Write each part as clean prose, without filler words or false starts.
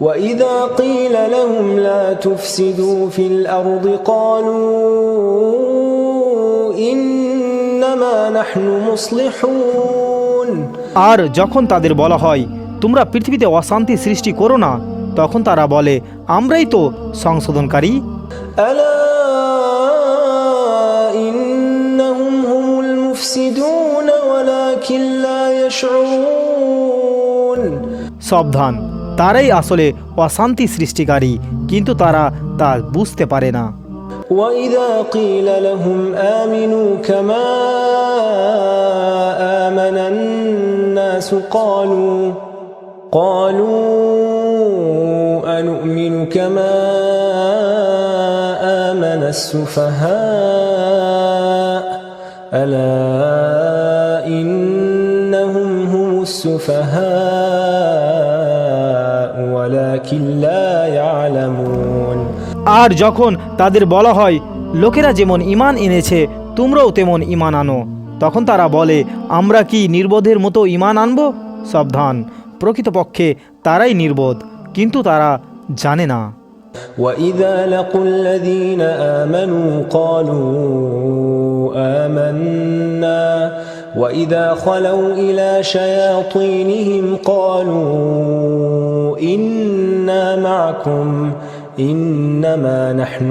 وإذا قيل لهم لا تفسدوا في الأرض قالوا إنما نحن مصلحون আর যখন তাদের বলা হয় তোমরা পৃথিবীতে অশান্তি সৃষ্টি করো না, তখন তারা বলে আমরাই তো সংশোধনকারী। ألا إنهم هم المفسدون ولكن لا يشعرون সাবধান, তারাই আসলে অশান্তি সৃষ্টিকারী, কিন্তু তারা তা বুঝতে পারে না। وإذا قيل لهم آمنوا كما آمن الناس قالوا أنؤمن كما آمن السفهاء ألا إنهم هم السفهاء ولكن لا يعلمون আর যখন তাদের বলা হয় লোকেরা যেমন ঈমান এনেছে তোমরাও তেমন ঈমান আনো, তখন তারা বলে আমরা কি নির্বোধের মতো ঈমান আনব? সাবধান, প্রকৃতপক্ষে তারাই নির্বোধ, কিন্তু তারা জানে না। وَإِذَا لَقُوا الَّذِينَ آمَنُوا قَالُوا آمَنَّا وَإِذَا خَلَوْا إِلَى شَيَاطِينِهِمْ قَالُوا إِنَّا مَعَكُمْ إِنَّمَا نَحْنُ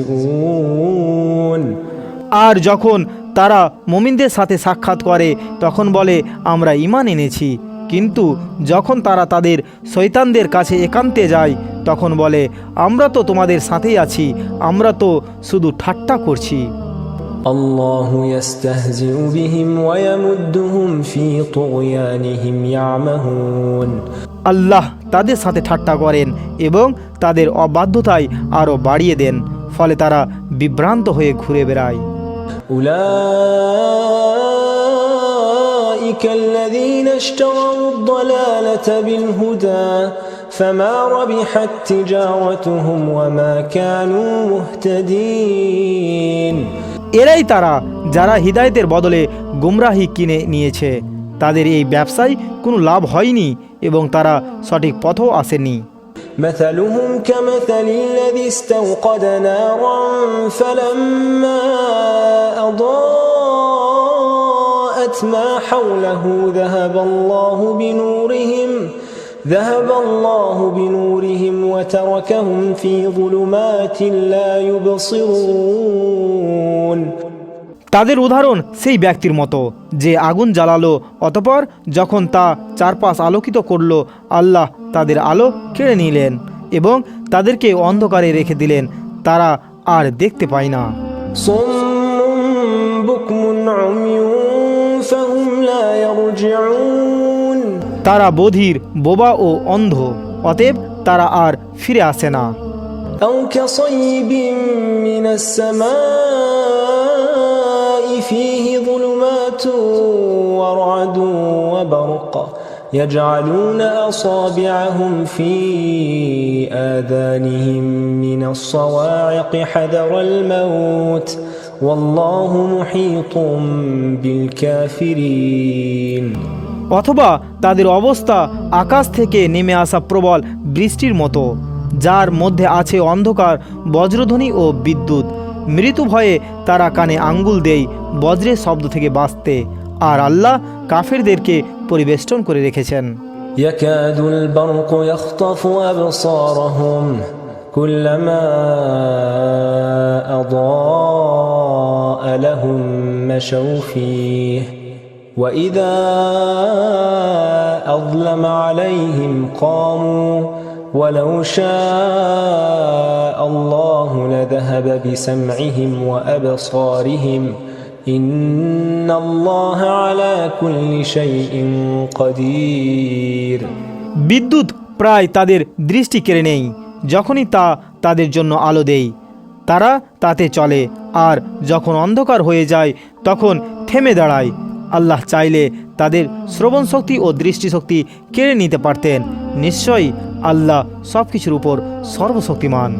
مُسْتَهْزِئُونَ আর যখন তারা মুমিনদের সাথে সাক্ষাৎ করে তখন বলে আমরা ঈমান এনেছি, কিন্তু যখন তারা তাদের শয়তানদের কাছে একান্তে যায় তখন বলে আমরা তো তোমাদের সাথেই আছি, আমরা তো শুধু ঠাট্টা করছি। আল্লাহু ইস্তাহজিউ বিহিম ওয়া ইয়ামুদ্দুহুম ফি তুগয়ানিহিম ইয়ামাহুন আল্লাহ তাদের সাথে ঠাট্টা করেন এবং তাদের অবাধ্যতায় আরও বাড়িয়ে দেন, ফলে তারা বিভ্রান্ত হয়ে ঘুরে বেড়ায়। أولئك الذين اشتروا الضلالة بالهدى فما ربحت تجارتهم وما كانوا مهتدين এরাই তারা যারা হিদায়াতের বদলে গুমরাহি কিনে নিয়েছে, তাদের এই ব্যবসায় কোনো লাভ হয়নি এবং তারা সঠিক পথও আসেনি। مثلهم كمثل الذي استوقد نارا فلما أضاءت ما حوله ذهب الله بنورهم وتركهم في ظلمات لا يبصرون তাদের উদাহরণ সেই ব্যক্তির মতো যে আগুন জ্বালালো, অতঃপর যখন তা চারপাশ আলোকিত করলো আল্লাহ তাদের আলো কেড়ে নিলেন এবং তাদেরকে অন্ধকারে রেখে দিলেন, তারা আর দেখতে পায় না। তারা বধির, বোবা ও অন্ধ, অতএব তারা আর ফিরে আসে না। فيه ظلمات ورعد وبرق يجعلون أصابعهم في آذانهم من الصواعق حذر الموت والله محيط بالكافرين অথবা তাদের অবস্থা আকাশ থেকে নেমে আসা প্রবল বৃষ্টির মতো, যার মধ্যে আছে অন্ধকার, বজ্রধ্বনি ও বিদ্যুৎ। মৃত্যু ভয়ে তারা কানে আঙ্গুল দেয় বজ্রের শব্দ থেকে বাঁচতে, আর আল্লাহ কাফেরদেরকে পরিবেষ্টন করে রেখেছেন। ইয়াকাদুল বারকু ইয়াখতাফু আবসারহুম কুল্লামা আদাআ লাহুম মাশাউ ফীহি ওয়া ইযা আযলামা আলাইহিম ক্বামু ولو شاء الله لذهب بسمعهم وأبصارهم إن الله على كل شيء قدير বিদ্যুৎ প্রায় তাদের দৃষ্টি কেড়ে নেই, যখনই তা তাদের জন্য আলো দেয় তারা তাতে চলে, আর যখন অন্ধকার হয়ে যায় তখন থেমে দাঁড়ায়। আল্লাহ চাইলে তাদের শ্রবণ শক্তি ও দৃষ্টিশক্তি কেড়ে নিতে পারতেন। নিশ্চয়ই আল্লাহ সব কিছুর উপর সর্বশক্তিমান।